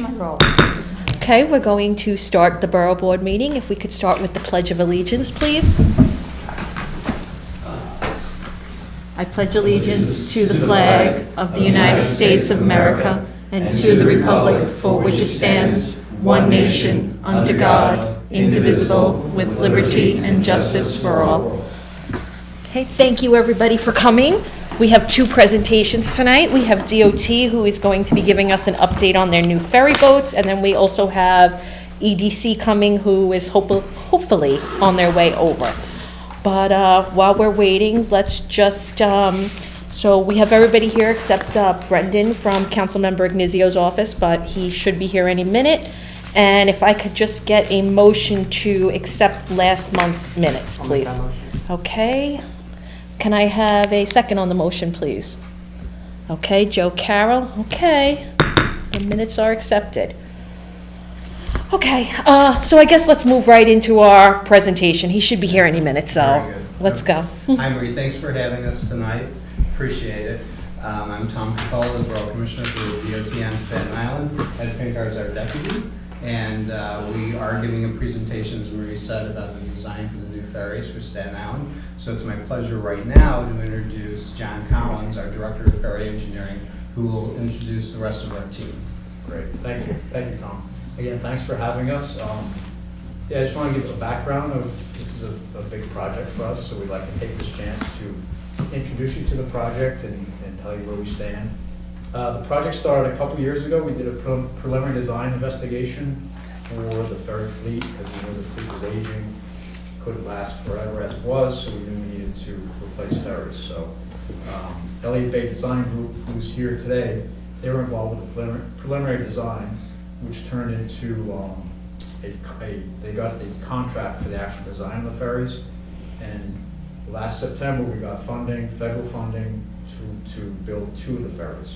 my role. Okay, we're going to start the Borough Board meeting. If we could start with the Pledge of Allegiance, please. I pledge allegiance to the flag of the United States of America and to the republic for which it stands, one nation, under God, indivisible, with liberty and justice for all. Okay, thank you everybody for coming. We have two presentations tonight. We have DOT, who is going to be giving us an update on their new ferry boats, and then we also have EDC coming, who is hopefully on their way over. But while we're waiting, let's just, so we have everybody here except Brendan from Councilmember Ignizio's office, but he should be here any minute. And if I could just get a motion to accept last month's minutes, please. Okay. Can I have a second on the motion, please? Okay, Joe Carroll, okay. The minutes are accepted. Okay, so I guess let's move right into our presentation. He should be here any minute, so let's go. Hi, Marie. Thanks for having us tonight. Appreciate it. I'm Tom Capola, the Borough Commissioner for the DOT on Staten Island. Ed Pinkar is our deputy, and we are giving a presentation, as Marie said, about the design for the new ferries for Staten Island. So it's my pleasure right now to introduce John Collins, our Director of Ferry Engineering, who will introduce the rest of our team. Great, thank you, Tom. Again, thanks for having us. Yeah, I just want to give a background of, this is a big project for us, so we'd like to take this chance to introduce you to the project and tell you where we stand. The project started a couple years ago. We did a preliminary design investigation for the ferry fleet because we knew the fleet was aging, couldn't last forever as it was, so we knew we needed to replace ferries. So Elliott Bay Design Group, who's here today, they were involved with the preliminary design, which turned into they got the contract for the actual design of the ferries, and last September we got funding, federal funding, to build 2 of the ferries.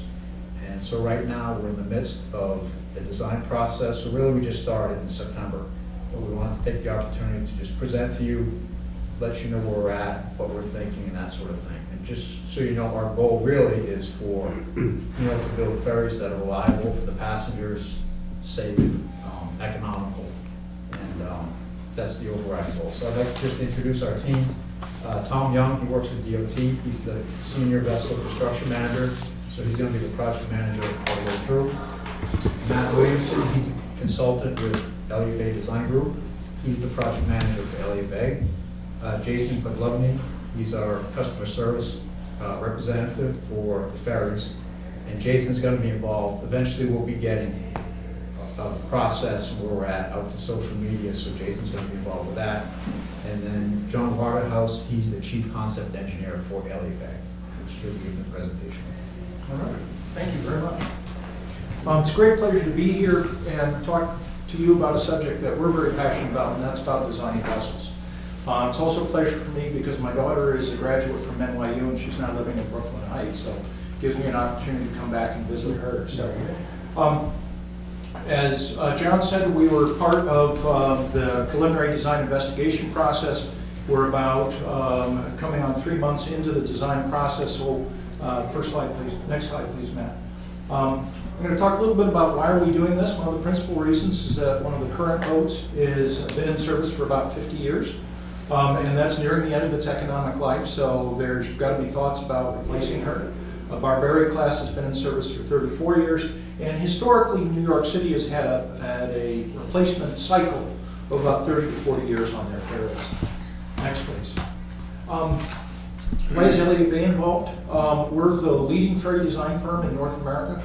And so right now we're in the midst of the design process. So really we just started in September, but we wanted to take the opportunity to just present to you, let you know where we're at, what we're thinking, and that sort of thing. And just so you know, our goal really is for to build ferries that are reliable for the passengers, safe, economical, and that's the overriding goal. So I'd like to just introduce our team. Tom Young, he works with DOT. He's the Senior Vessel Construction Manager, so he's going to be the project manager all the way through. Matt Williamson, he's a consultant with Elliott Bay Design Group. He's the project manager for Elliott Bay. Jason Poglovny, he's our customer service representative for the ferries. And Jason's going to be involved. Eventually we'll be getting the process where we're at out to social media, so Jason's going to be involved with that. And then John Waterhouse, he's the chief concept engineer for Elliott Bay, which he'll give the presentation. All right, thank you very much. It's a great pleasure to be here and talk to you about a subject that we're very passionate about, and that's about designing vessels. It's also a pleasure for me because my daughter is a graduate from NYU and she's now living in Brooklyn Heights, so it gives me an opportunity to come back and visit her. So, as John said, we were part of the preliminary design investigation process. We're about coming on 3 months into the design process. So first slide, please. Next slide, please, Matt. I'm going to talk a little bit about why are we doing this. One of the principal reasons is that one of the current boats has been in service for about 50 years. And that's nearing the end of its economic life, so there's got to be thoughts about replacing her. A Barbary class has been in service for 34 years, and historically New York City has had a replacement cycle of about 30 to 40 years on their ferries. Next, please. Why is Elliott Bay involved? We're the leading ferry design firm in North America.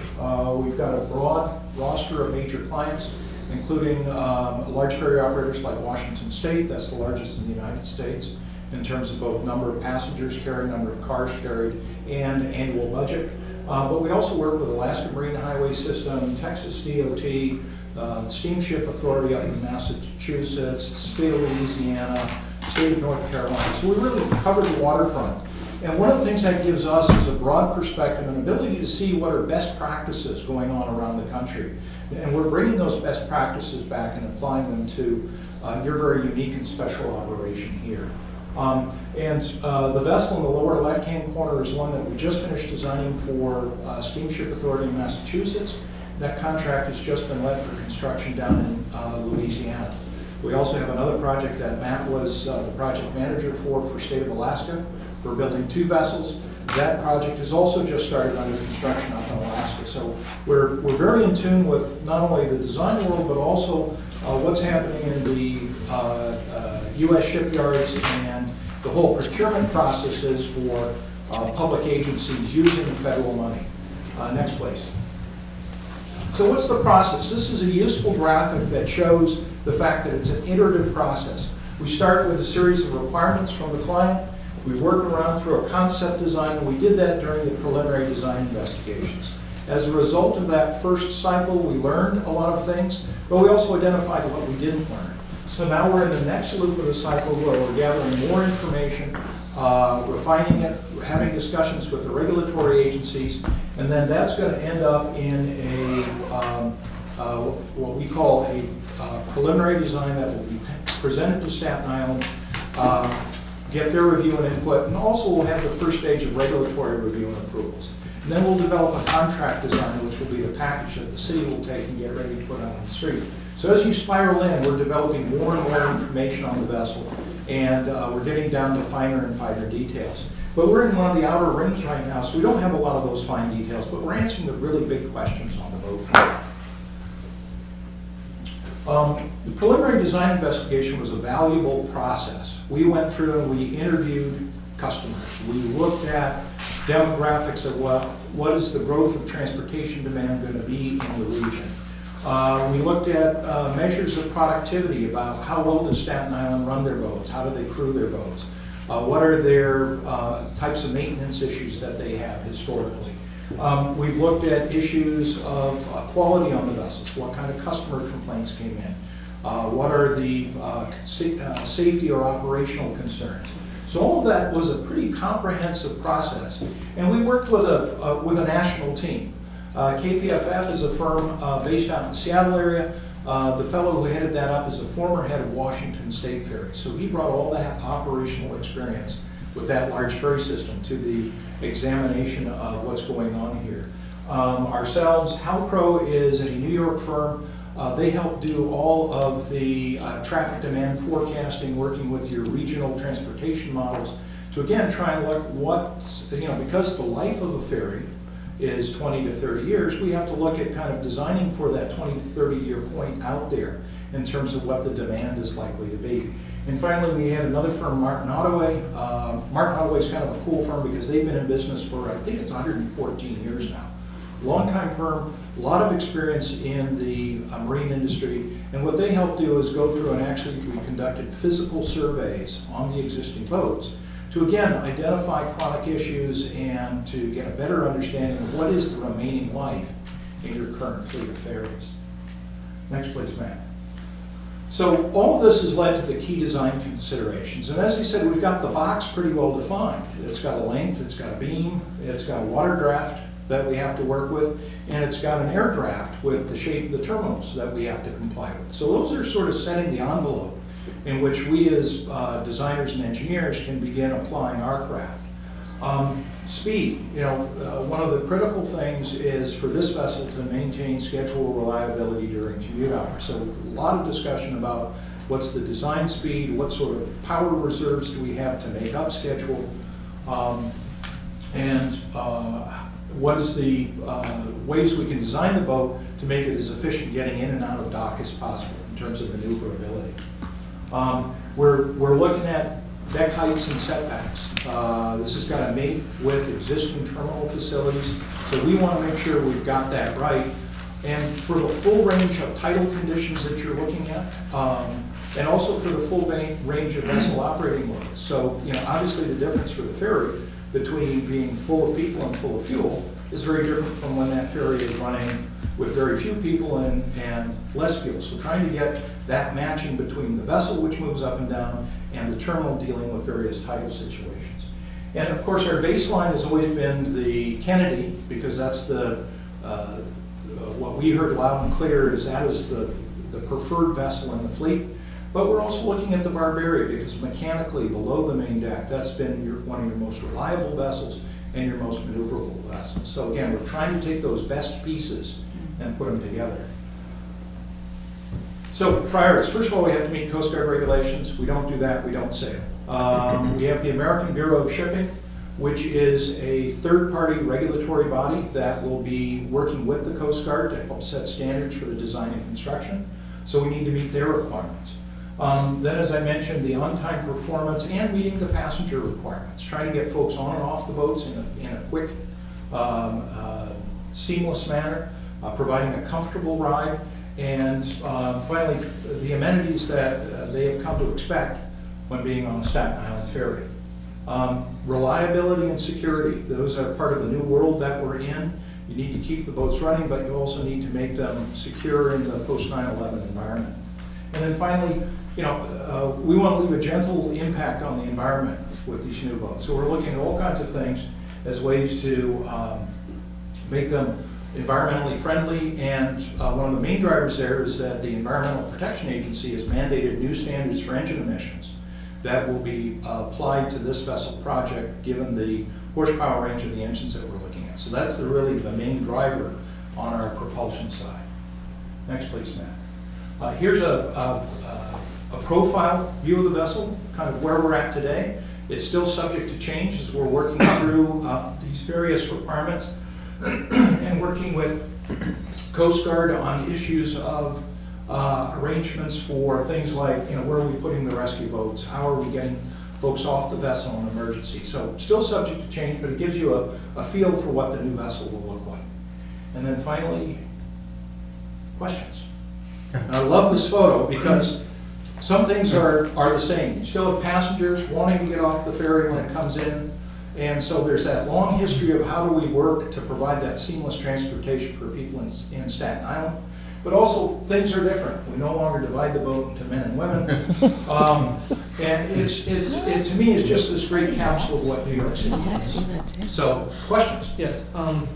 We've got a broad roster of major clients, including large ferry operators like Washington State. That's the largest in the United States in terms of both number of passengers carried, number of cars carried, and annual budget. But we also work with Alaska Marine Highway System, Texas DOT, Steamship Authority up in Massachusetts, the state of Louisiana, state of North Carolina. So we really cover the waterfront. And one of the things that gives us is a broad perspective and ability to see what are best practices going on around the country. And we're bringing those best practices back and applying them to your very unique and special operation here. The vessel in the lower left-hand corner is one that we just finished designing for Steamship Authority in Massachusetts. That contract has just been let for construction down in Louisiana. We also have another project that Matt was the project manager for State of Alaska. We're building 2 vessels. That project has also just started under construction up in Alaska. So we're very in tune with not only the design world, but also what's happening in the U.S. shipyards and the whole procurement processes for public agencies using federal money. Next, please. So what's the process? This is a useful graphic that shows the fact that it's an iterative process. We start with a series of requirements from the client. We work around through a concept design, and we did that during the preliminary design investigations. As a result of that first cycle, we learned a lot of things, but we also identified what we didn't learn. So now we're in the next loop of the cycle where we're gathering more information, refining it, having discussions with the regulatory agencies, and then that's going to end up in what we call a preliminary design that will be presented to Staten Island, get their review and input, and also we'll have the first stage of regulatory review and approvals. And then we'll develop a contract design, which will be the package that the city will take and get ready to put out on the street. So as you spiral in, we're developing more and more information on the vessel, and we're getting down to finer and finer details. But we're in one of the outer rings right now, so we don't have a lot of those fine details, but we're answering the really big questions on the boat. The preliminary design investigation was a valuable process. We went through and we interviewed customers. We looked at demographics of what is the growth of transportation demand going to be in the region. We looked at measures of productivity about how well does Staten Island run their boats, how do they crew their boats, what are their types of maintenance issues that they have historically. We've looked at issues of quality on the vessels, what kind of customer complaints came in, what are the safety or operational concerns. So all of that was a pretty comprehensive process, and we worked with a national team. KPFF is a firm based out in the Seattle area. The fellow who headed that up is a former head of Washington State Ferry, so he brought all that operational experience with that large ferry system to the examination of what's going on here. Ourselves, Halpro is a New York firm. They help do all of the traffic demand forecasting, working with your regional transportation models to again try and look because the life of a ferry is 20 to 30 years, we have to look at kind of designing for that 20 to 30 year point out there in terms of what the demand is likely to be. And finally, we had another firm, Martin Ottaway. Martin Ottaway is kind of a cool firm because they've been in business for, I think it's 114 years now. Long-time firm, a lot of experience in the marine industry, and what they help do is go through and actually we conducted physical surveys on the existing boats to again identify chronic issues and to get a better understanding of what is the remaining life in your current fleet of ferries. Next please, Matt. So all of this has led to the key design considerations, and as I said, we've got the box pretty well defined. It's got a length, it's got a beam, it's got a water draft that we have to work with, and it's got an air draft with the shape of the terminals that we have to comply with. So those are sort of setting the envelope in which we as designers and engineers can begin applying our craft. Speed, one of the critical things is for this vessel to maintain schedule reliability during commute hours. So a lot of discussion about what's the design speed, what sort of power reserves do we have to make up schedule, and what is the ways we can design the boat to make it as efficient getting in and out of dock as possible in terms of maneuverability. We're looking at deck heights and setbacks. This has got to mate with existing terminal facilities, so we want to make sure we've got that right. And for the full range of tidal conditions that you're looking at, and also for the full range of vessel operating modes. So, obviously the difference for the ferry between being full of people and full of fuel is very different from when that ferry is running with very few people and less fuel. So trying to get that matching between the vessel, which moves up and down, and the terminal dealing with various tidal situations. And of course our baseline has always been the Kennedy, because that's the what we heard loud and clear is that is the preferred vessel in the fleet. But we're also looking at the Barbary because mechanically below the main deck, that's been one of your most reliable vessels and your most maneuverable vessels. So again, we're trying to take those best pieces and put them together. So priorities, first of all, we have to meet Coast Guard regulations. We don't do that, we don't sail. We have the American Bureau of Shipping, which is a third-party regulatory body that will be working with the Coast Guard to help set standards for the design and construction. So we need to meet their requirements. Then, as I mentioned, the on-time performance and meeting the passenger requirements, trying to get folks on and off the boats in a quick, seamless manner, providing a comfortable ride, and finally, the amenities that they have come to expect when being on a Staten Island ferry. Reliability and security, those are part of the new world that we're in. You need to keep the boats running, but you also need to make them secure in the post 9/11 environment. And then finally, we want to leave a gentle impact on the environment with these new boats. So we're looking at all kinds of things as ways to make them environmentally friendly, and one of the main drivers there is that the Environmental Protection Agency has mandated new standards for engine emissions that will be applied to this vessel project given the horsepower range of the engines that we're looking at. So that's really the main driver on our propulsion side. Next please, Matt. Here's a profile view of the vessel, kind of where we're at today. It's still subject to change as we're working through these various requirements and working with Coast Guard on issues of arrangements for things like, where are we putting the rescue boats? How are we getting folks off the vessel in emergency? So still subject to change, but it gives you a feel for what the new vessel will look like. And then finally, questions. And I love this photo because some things are the same. You still have passengers wanting to get off the ferry when it comes in. And so there's that long history of how do we work to provide that seamless transportation for people in Staten Island. But also, things are different. We no longer divide the boat into men and women. And it to me, is just this great capsule of what New York City is. So, questions? Yes,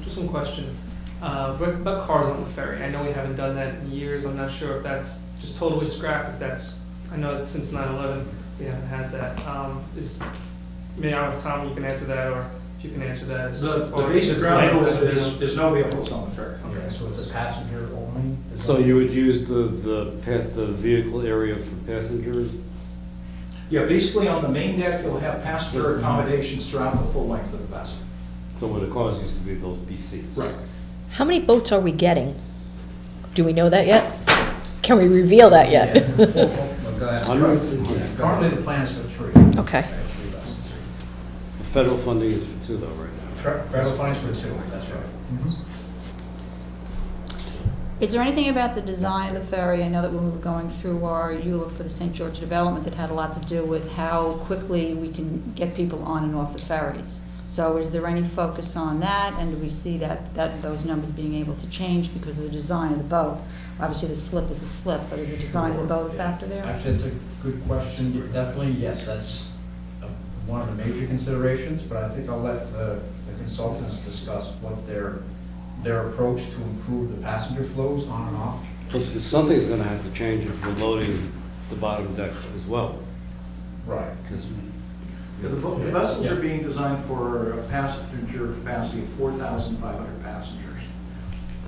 just one question. About cars on the ferry. I know we haven't done that in years. I'm not sure if that's just totally scrapped, if that's, I know that since 9/11, we haven't had that. Maybe I don't know if Tom, you can answer that, or if you can answer that. The basic ground rule is no vehicles on the ferry. Okay, so it's a passenger only? So you would use the vehicle area for passengers? Yeah, basically on the main deck, you'll have passenger accommodations throughout the full length of the vessel. So where the cars used to be those BCs? Right. How many boats are we getting? Do we know that yet? Can we reveal that yet? Well, go ahead. Hundreds? Currently, the plan is for 3. Okay. 3 vessels. The federal funding is for 2 though, right now. Federal funding is for 2, that's right. Is there anything about the design of the ferry? I know that when we were going through our ULIP for the St. George development, that had a lot to do with how quickly we can get people on and off the ferries. So is there any focus on that, and do we see that those numbers being able to change because of the design of the boat? Obviously, the slip is a slip, but is the design of the boat a factor there? Actually, it's a good question. Definitely, yes, that's one of the major considerations, but I think I'll let the consultants discuss what their approach to improve the passenger flows on and off. But something's gonna have to change if we're loading the bottom deck as well. Right. Because Yeah, the vessels are being designed for a passenger capacity of 4,500 passengers.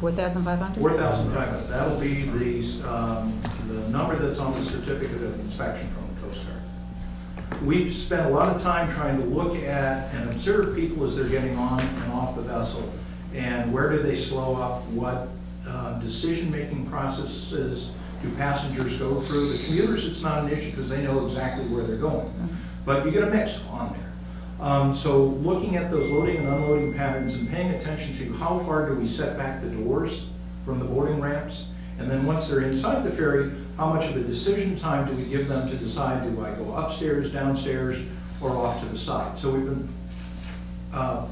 4,500? 4,500, that'll be the number that's on the certificate of inspection from the Coast Guard. We've spent a lot of time trying to look at and observe people as they're getting on and off the vessel, and where do they slow up, what decision-making processes do passengers go through. The commuters, it's not an issue because they know exactly where they're going, but you get a mix on there. So looking at those loading and unloading patterns and paying attention to how far do we set back the doors from the boarding ramps, and then once they're inside the ferry, how much of a decision time do we give them to decide, do I go upstairs, downstairs, or off to the side? So we've been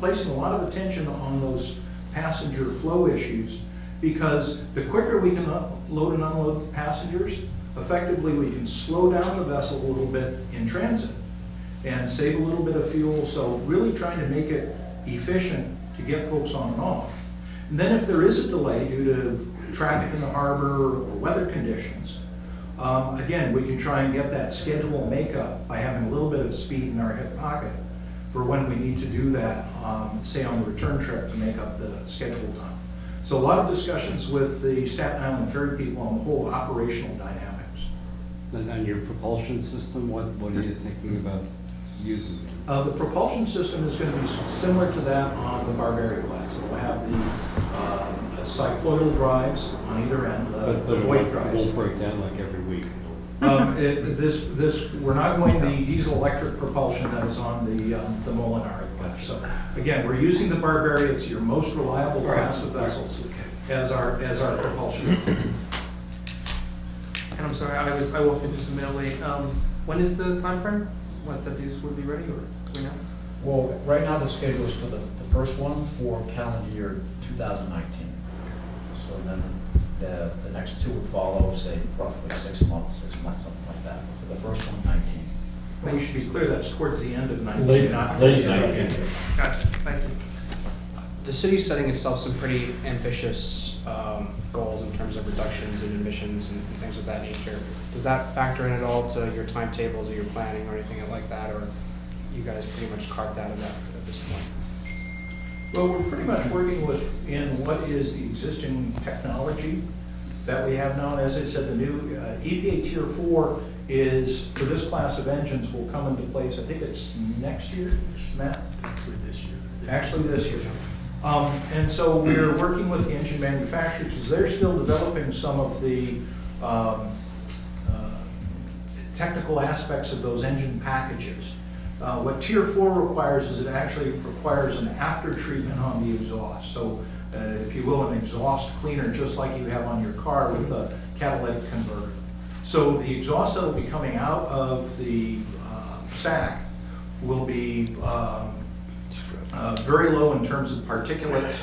placing a lot of attention on those passenger flow issues, because the quicker we can load and unload passengers, effectively we can slow down the vessel a little bit in transit and save a little bit of fuel. So really trying to make it efficient to get folks on and off. And then if there is a delay due to traffic in the harbor or weather conditions, again, we can try and get that schedule makeup by having a little bit of speed in our hip pocket for when we need to do that, say on the return trip, to make up the schedule time. So a lot of discussions with the Staten Island Ferry people on the whole operational dynamics. And your propulsion system, what are you thinking about using? The propulsion system is going to be similar to that on the Barbary class. It will have the cycloidal drives on either end, But the it Voigt won't drives. break down like every week. We're not going the diesel-electric propulsion that is on the Molinari class. So again, we're using the Barbary. It's your most reliable class of vessels as our propulsion. And I'm sorry, I walked in just a minute late. When is the time frame? What, that these would be ready, or do we know? Well, right now the schedule is for the first one for calendar year 2019. So then the next two would follow, say, roughly 6 months, something like that. But for the first one, 19. Well, you should be clear, that's towards the end of 19. Late not- 19. Gotcha, thank you. The city's setting itself some pretty ambitious goals in terms of reductions in emissions and things of that nature. Does that factor in at all to your timetables or your planning or anything like that, or you guys pretty much carved out of that at this point? Well, we're pretty much working in what is the existing technology that we have now. As I said, the new EPA Tier 4 is, for this class of engines, will come into place, I think it's next year, Matt? Actually this year. And so we're working with the engine manufacturers, because they're still developing some of the technical aspects of those engine packages. What Tier 4 requires is it actually requires an after treatment on the exhaust. So if you will, an exhaust cleaner, just like you have on your car with a catalytic converter. So the exhaust that will be coming out of the SAC will be very low in terms of particulates,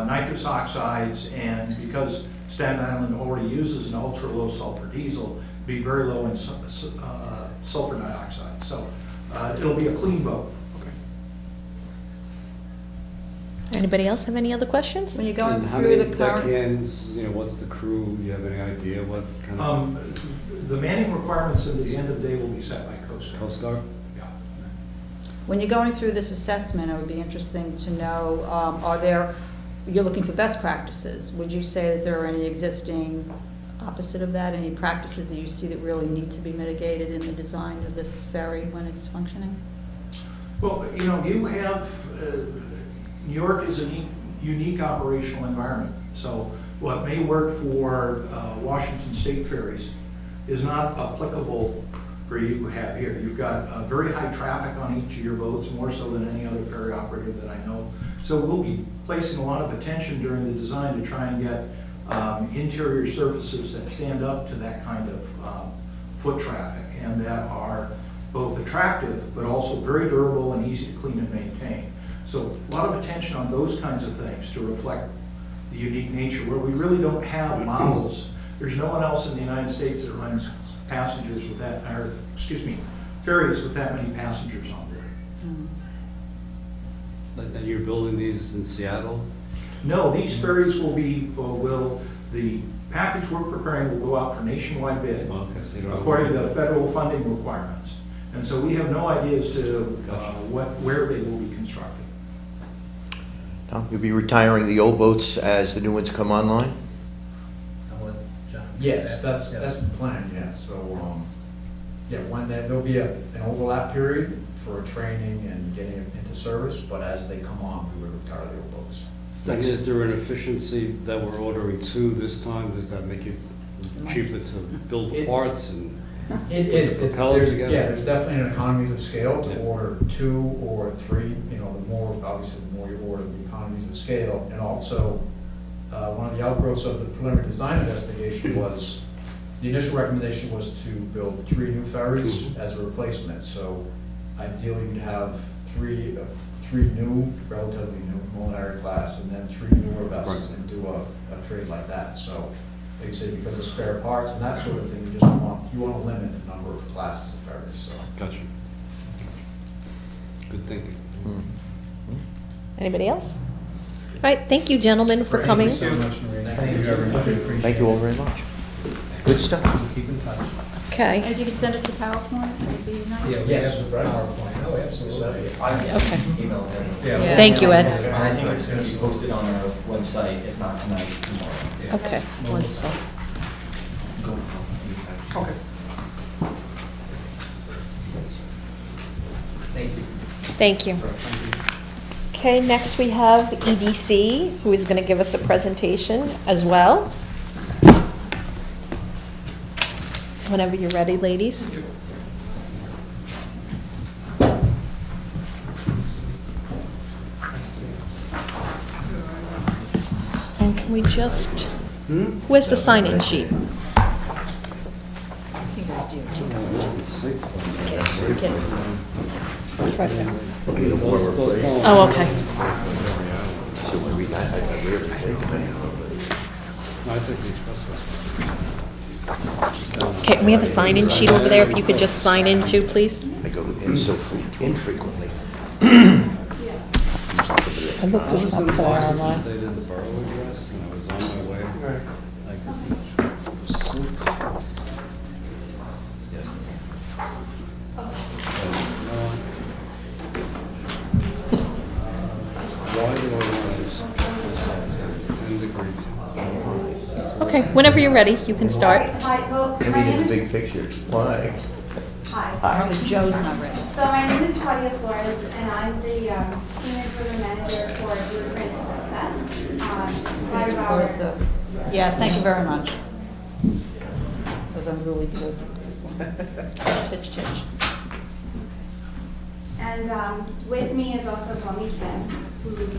nitrous oxides, and because Staten Island already uses an ultra-low sulfur diesel, be very low in sulfur dioxide. So it'll be a clean boat. Anybody else have any other questions? When you're going And how through many the current, deckhands, what's the crew, do you have any idea what kind of? The manning requirements at the end of the day will be set by Coast Guard. Coast Guard? Yeah. when you're going through this assessment, it would be interesting to know, you're looking for best practices. Would you say that there are any existing opposite of that, any practices that you see that really need to be mitigated in the design of this ferry when it's functioning? Well, you have, New York is a unique operational environment. So what may work for Washington State ferries is not applicable for you have here. You've got very high traffic on each of your boats, more so than any other ferry operator that I know. So we'll be placing a lot of attention during the design to try and get interior surfaces that stand up to that kind of foot traffic and that are both attractive but also very durable and easy to clean and maintain. So a lot of attention on those kinds of things to reflect the unique nature where we really don't have models. There's no one else in the United States that runs passengers with that, or ferries with that many passengers on board. And you're building these in Seattle? No, these ferries will be, the package we're preparing will go out for nationwide bid Okay, so you don't have- according to federal funding requirements. And so we have no idea as to where they will be constructed. Tom, you'll be retiring the old boats as the new ones come online? I'll let John. Yes, that's the plan, yes. So, when there'll be an overlap period for training and getting it into service, but as they come on, we would retire the old boats. And is there an efficiency that we're ordering two this time? Does that make it cheaper to build the It's- parts and? It is, Propellers together? there's definitely an economies of scale to Yeah. order 2 or 3, the more, obviously, the more you order, the economies of scale. And also, one of the outgrowths of the preliminary design investigation was, the initial recommendation was to build 3 new ferries as a replacement. So ideally, you'd have 3 new, relatively new Molinari class, and then 3 newer vessels, Right. and do a trade like that. So they say because of spare parts and that sort of thing, you want to limit the number of classes of ferries, so. Gotcha. Good thinking. Anybody else? All right, thank you, gentlemen, for coming. Thank you so much, Maria. Thank you very much. We appreciate Thank you all it. very much. Good stuff. We'll keep in touch. Okay. Okay, And if you could send us the PowerPoint, that'd be nice. Yeah, we Yes, have right. PowerPoint. Oh, absolutely. okay. Email him. Yeah. Thank you, Ed. And I think it's going to be posted on our website, if not tonight, tomorrow. Yeah. Okay, wonderful. Okay. Thank you. Thank you. Okay, next we have EDC, who is going to give us a presentation as well. Whenever you're ready, ladies. And can we just, where's the sign-in sheet? It's right there. Oh, okay. No, I take the expressway. Okay, we have a sign-in sheet over there, if you could just sign in too, please. I go in so infrequently. I looked I was in Washington State in the Borough address, and I was on my way. Like, Yes. why do I want to 10-degree? Okay, whenever you're ready, you can start. Hi, well, Maybe my get name the is, big picture. Why? hi. Apparently Joe's not ready. So my name is Claudia Flores, and I'm the senior program manager for Blueprint to Success. Part As of far as our, the, yeah, thank you very much. Those are really good. Titch, titch. and with me is also Tommy Kim, who is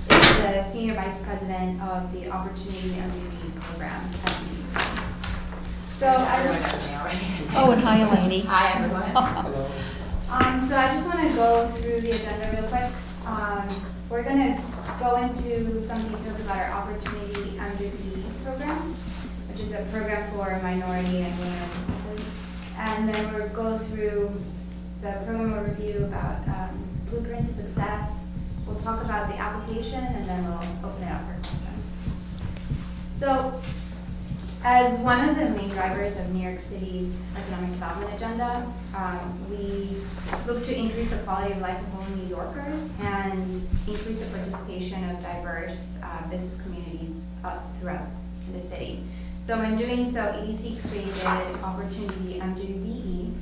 the senior vice president of the Opportunity MBB program at BC. So I Oh, and hi, Eleni. Hi, everyone. So I just want to go through the agenda real quick. We're going to go into some details about our Opportunity MBB program, which is a program for minority and women businesses. And then we'll go through the program overview about Blueprint to Success. We'll talk about the application, and then we'll open it up for questions. So, as one of the main drivers of New York City's economic development agenda, we look to increase the quality of life of all New Yorkers and increase the participation of diverse business communities throughout the city. So in doing so, EDC created Opportunity MGBE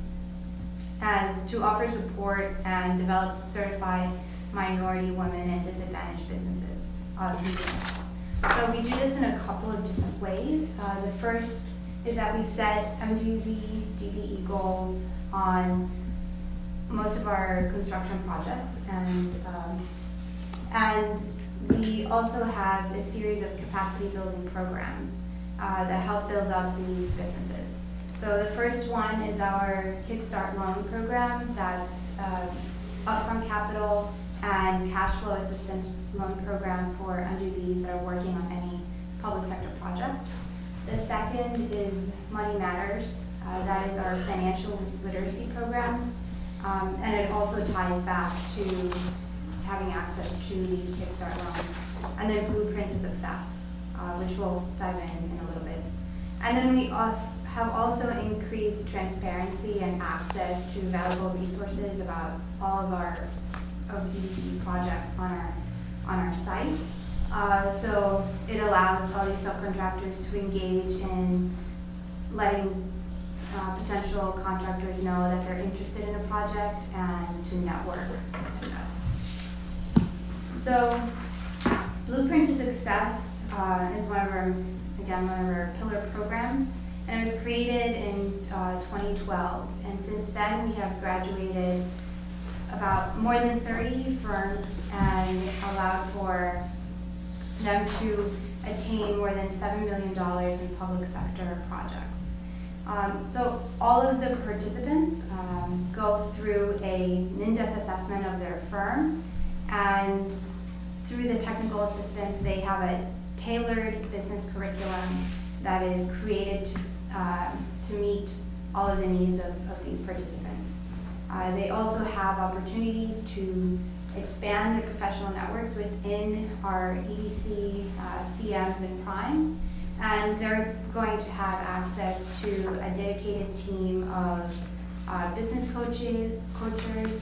to offer support and develop certified minority, women, and disadvantaged businesses. So we do this in a couple of different ways. The first is that we set MGB DBE goals on most of our construction projects, and we also have a series of capacity building programs that help build up these businesses. So the first one is our Kickstart loan program that's upfront capital and cash flow assistance loan program for MGBs that are working on any public sector project. The second is Money Matters. That is our financial literacy program. And it also ties back to having access to these Kickstart loans. And then Blueprint to Success, which we'll dive in a little bit. And then we have also increased transparency and access to valuable resources about all of these projects on our site. So it allows all these subcontractors to engage in letting potential contractors know that they're interested in a project and to network. So Blueprint to Success is one of our pillar programs, and it was created in 2012. And since then, we have graduated about more than 30 firms and allowed for them to attain more than $7 million in public sector projects. So all of the participants go through an in-depth assessment of their firm, and through the technical assistance, they have a tailored business curriculum that is created to meet all of the needs of these participants. They also have opportunities to expand their professional networks within our EDC CMs and primes, And they're going to have access to a dedicated team of business coaches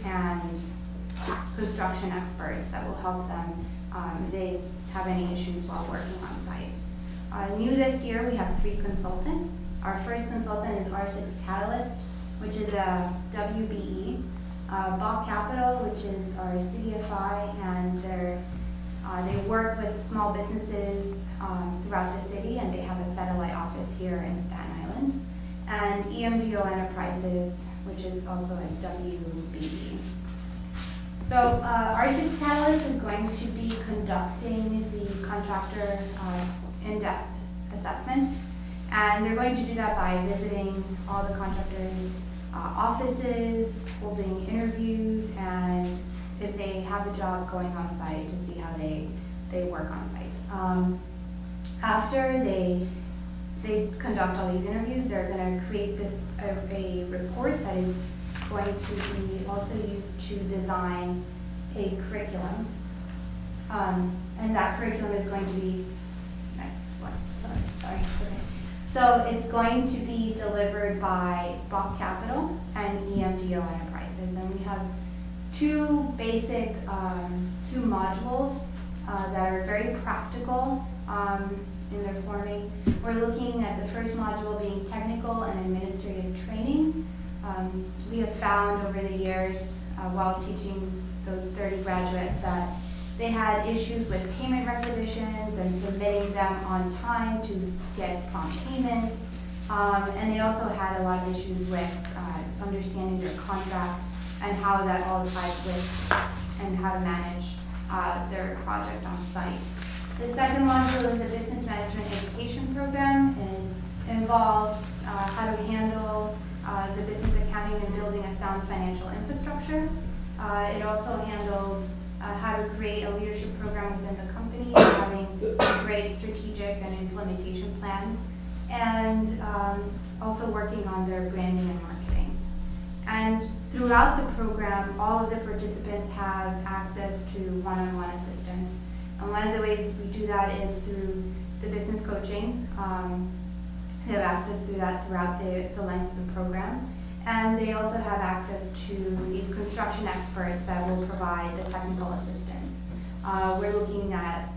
and construction experts that will help them if they have any issues while working on site. New this year, we have 3 consultants. Our first consultant is R6 Catalyst, which is a WBE. Bach Capital, which is our CDFI, and they work with small businesses throughout the city, and they have a satellite office here in Staten Island. And EMDO Enterprises, which is also a WBE. So R6 Catalyst is going to be conducting the contractor in-depth assessments, and they're going to do that by visiting all the contractors' offices, holding interviews, and if they have a job, going on site to see how they work on site. After they conduct all these interviews, they're going to create a report that is going to be also used to design a curriculum. And that curriculum is going to be, sorry. Okay. So it's going to be delivered by Bach Capital and EMDO Enterprises. And we have 2 basic, 2 modules that are very practical in their forming. We're looking at the first module being technical and administrative training. We have found over the years while teaching those 30 graduates that they had issues with payment requisitions and submitting them on time to get prompt payment. And they also had a lot of issues with understanding their contract and how that all ties with and how to manage their project on site. The second module is a business management education program. It involves how to handle the business accounting and building a sound financial infrastructure. It also handles how to create a leadership program within the company, having a great strategic and implementation plan, and also working on their branding and marketing. And throughout the program, all of the participants have access to one-on-one assistance. And one of the ways we do that is through the business coaching. They have access to that throughout the length of the program. And they also have access to these construction experts that will provide the technical assistance. We're looking at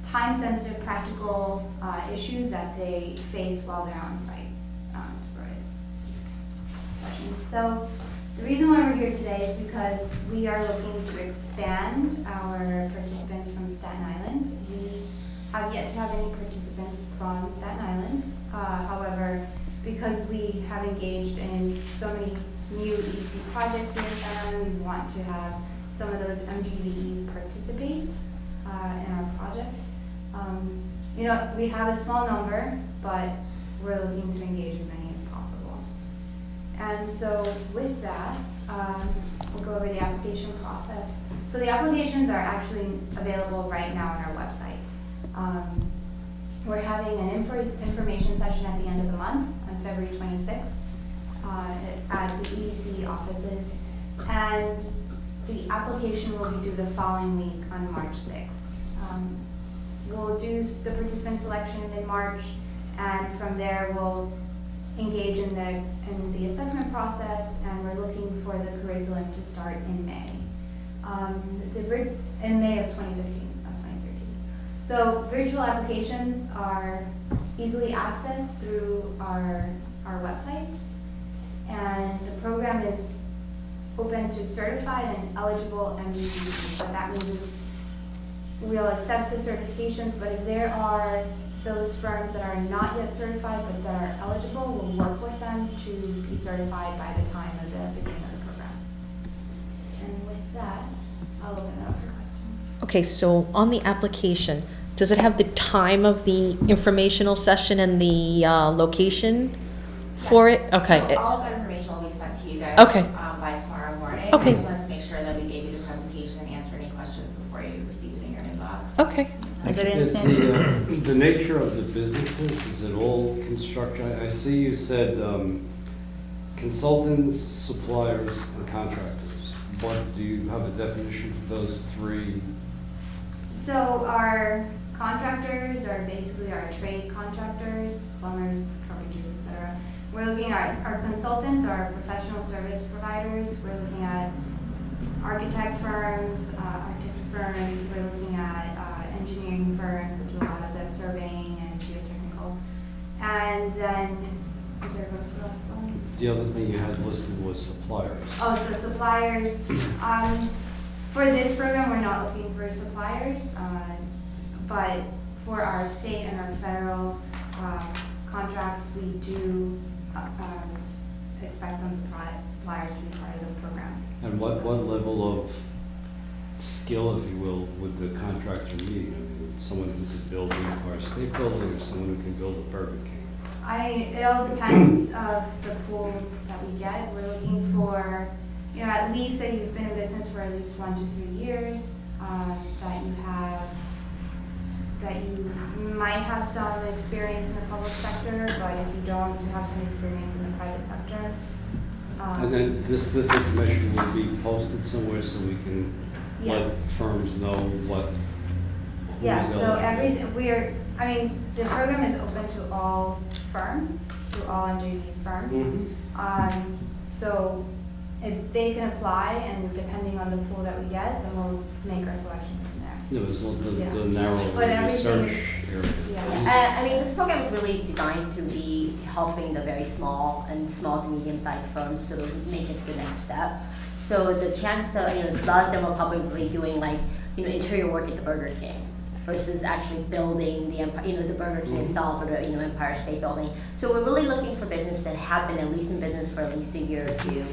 time-sensitive practical issues that they face while they're on site. So the reason why we're here today is because we are looking to expand our participants from Staten Island. We have yet to have any participants from Staten Island. However, because we have engaged in so many new EDC projects here in Staten Island, we want to have some of those MGVEs participate in our project. We have a small number, but we're looking to engage as many as possible. And so with that, we'll go over the application process. So the applications are actually available right now on our website. We're having an information session at the end of the month on February 26th at the EDC offices, and the application will be due the following week on March 6th. We'll do the participant selection in March, and from there we'll engage in the assessment process, and we're looking for the curriculum to start in May. In May of 2015. So virtual applications are easily accessed through our website, and the program is open to certified and eligible MGVs. What that means is we'll accept the certifications, but if there are those firms that are not yet certified but that are eligible, we'll work with them to be certified by the time of the beginning of the program. And with that, I'll open it up for questions. Okay, so on the application, does it have the time of the informational session and the location for it? Okay. So all of that information will be sent to you guys Okay. By tomorrow morning. Okay. I just wanted to make sure that we gave you the presentation and answered any questions before you received it in your inbox. Okay. The nature of the businesses, is it all construction? I see you said consultants, suppliers, and contractors. What, do you have a definition for those 3? So our contractors are basically our trade contractors, plumbers, carpenters, etc. We're looking at our consultants, our professional service providers. We're looking at architect firms, we're looking at engineering firms that do a lot of the surveying and geotechnical. And then, what's the last one? The other thing you had listed was suppliers. Oh, so suppliers. For this program, we're not looking for suppliers, but for our state and our federal contracts, we do expect some suppliers to be part of the program. And what level of skill, if you will, would the contractor need? I mean, someone who could build an Empire State Building or someone who can build a Burger King? It all depends of the pool that we get. We're looking for, at least say you've been in business for at least 1 to 3 years, that you might have some experience in the public sector, but if you don't, to have some experience in the private sector. And then this information will be posted somewhere so we can let Yes. firms know what. Yeah, who's so eligible. the program is open to all firms, to all MJV firms. So if they can apply, and depending on the pool that we get, then we'll make our selection from there. No, it's not Yeah. the narrow But everything research area. Yeah. I mean, this program is really designed to be helping the very small to medium-sized firms sort of make it to the next step. So the chance of, a lot of them are probably doing interior work at the Burger King versus actually building the Empire, the Burger King itself or the, Empire State Building. So we're really looking for businesses that have been at least in business for at least a year or two.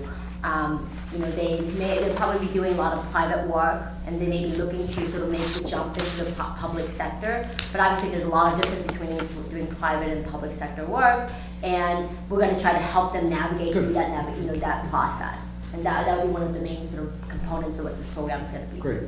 They'll probably be doing a lot of private work, and they may be looking to sort of make the jump into the public sector. But obviously, there's a lot of difference between doing private and public sector work, and we're going to try to help them navigate through that process. And that would be one of the main sort of components of what this program is going to be. Great.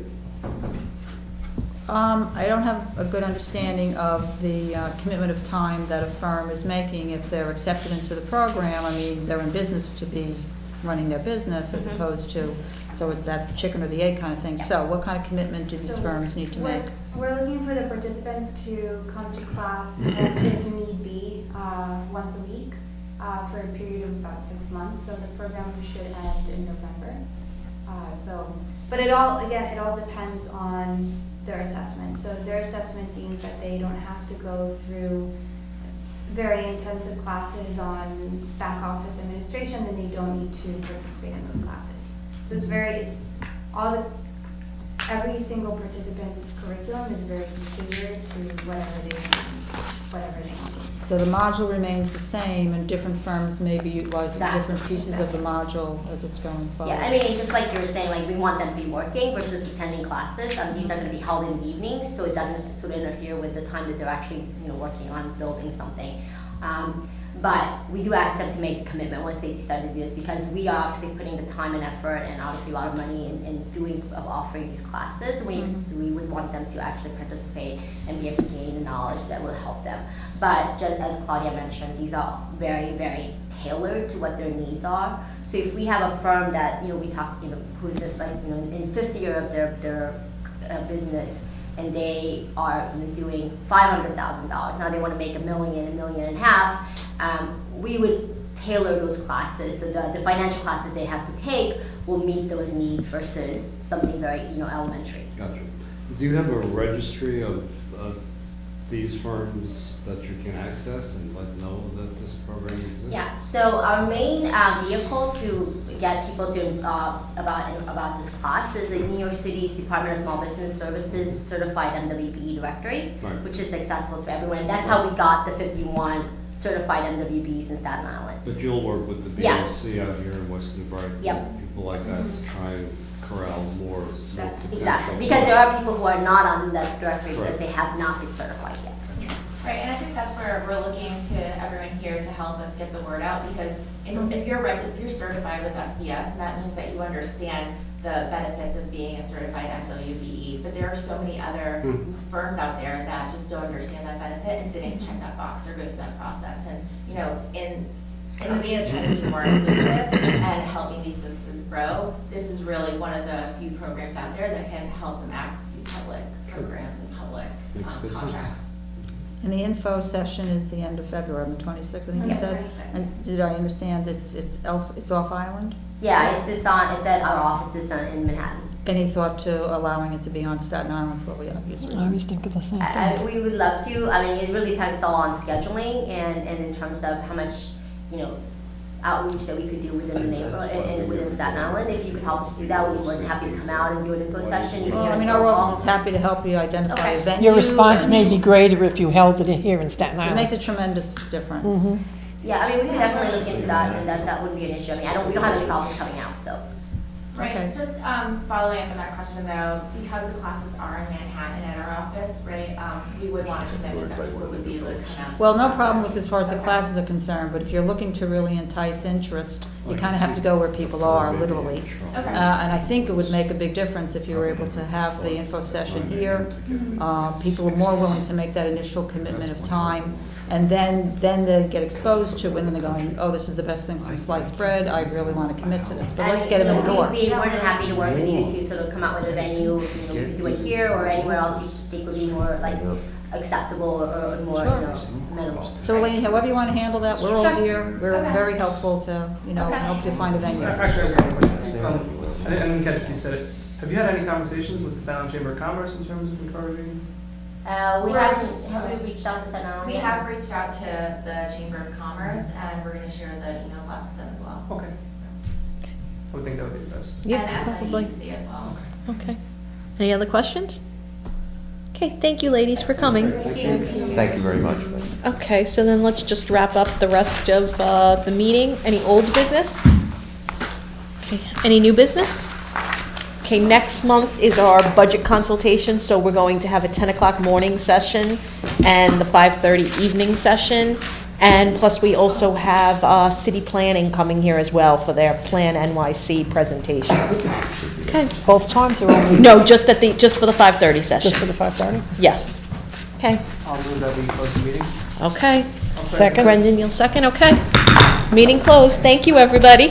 I don't have a good understanding of the commitment of time that a firm is making if they're accepted into the program. I mean, they're in business to be running their business as opposed to, so it's that chicken or the egg kind of thing. So what kind of commitment do these firms need to make? We're looking for the participants to come to class if need be once a week for a period of about 6 months. So the program should end in November. But it all depends on their assessment. So if their assessment deems that they don't have to go through very intensive classes on back office administration, then they don't need to participate in those classes. So every single participant's curriculum is very tailored to whatever they need. So the module remains the same, and different firms may be utilizing different pieces of the module as it's going forward. Yeah, I mean, just like you were saying, we want them to be working versus attending classes. These are going to be held in the evenings, so it doesn't sort of interfere with the time that they're actually, working on building something. But we do ask them to make a commitment once they decide to do this, because we are obviously putting the time and effort and obviously a lot of money in offering these classes. And we would want them to actually participate and be able to gain the knowledge that will help them. But just as Claudia mentioned, these are very, very tailored to what their needs are. So if we have a firm that, we talk, who's in 50 year of their business, and they are doing $500,000. Now they want to make $1 million, $1.5 million. We would tailor those classes so the financial classes they have to take will meet those needs versus something very elementary. Gotcha. Do you have a registry of these firms that you can access and let know that this program exists? Yeah. So our main vehicle to get people to about this class is the New York City's Department of Small Business Services Certified MWBE Directory, which is accessible to everyone. And that's how we got the 51 certified MWBs in Staten Island. But you'll work with the BLC out here in Weston Brighton, people like that, to try and corral more Exactly, because there are people who are not on that directory because they have not been certified yet. Right, and I think that's where we're looking to everyone here to help us get the word out, because if you're certified with SBS, that means that you understand the benefits of being a certified MWBE, but there are so many other firms out there that just don't understand that benefit and didn't check that box or go through that process. And in the vein of trying to be more inclusive and helping these businesses grow, this is really one of the few programs out there that can help them access these public programs and public Makes good sense. contracts. And the info session is the end of February, on the 26th, I think you Yeah, said? 26th. And did I understand it's off island? Yeah, it's at our offices in Manhattan. Any thought to allowing it to be on Staten Island for all the obvious reasons? I was thinking the same We would love to. I mean, it really depends all on scheduling and in terms of how much, outreach that we could do within the neighborhood and within Staten Island. If you could help us do that, we'd be more than happy to come out and do an info session. Well, I mean, our office is happy to help you identify a Okay. venue. Your response and- may be greater if you held it here in Staten It Island. makes a tremendous difference. Mhm. Yeah, I mean, we could definitely look into that, and that wouldn't be an issue. I mean, we don't have any problems coming out, so. Okay. Right, just following up on that question though, because the classes are in Manhattan at our office, right, we would want to commitment that people would be able to come out. to Well, the no problem classes. with as far as the Okay. classes are concerned, but if you're looking to really entice interest, you kind of have to go where people are, literally. Okay. And I think it would make a big difference if you were able to have the info session here. People are more willing to make that initial commitment of time, and then they get exposed to when they're going, oh, this is the best thing since sliced bread, I really want to commit to this, but let's get them in the door. We'd be more than happy to work with you to sort of come out with a venue, we could do it here or anywhere else you think would be more like acceptable or more, minimal. So Elaine, however you want to handle that, we're all Sure. here, we're Okay. very helpful to, Okay. help you find a venue. Actually, I have one question. I didn't catch if you said it. Have you had any conversations with the Staten Island Chamber of Commerce in terms of encouraging? Have we reached out to Staten Island? We have reached out to the Chamber of Commerce and we're gonna share the email blast with them as well. Okay. I would think that would be the best. Yeah, And probably. SIEC as well. Okay. Any other questions? Okay, thank you, ladies, for coming. Thank you very much. Okay, so then let's just wrap up the rest of the meeting. Any old business? Okay, any new business? Okay, next month is our budget consultation, so we're going to have a 10 o'clock morning session and the 5:30 evening session. And plus, we also have city planning coming here as well for their Plan NYC presentation. Okay. Both times or only? No, just for the 5:30 session. Just for the 5:30? Yes. Okay. I'll move that we close the meeting. Okay. Second? Brendan, you'll second, okay. Meeting closed. Thank you, everybody.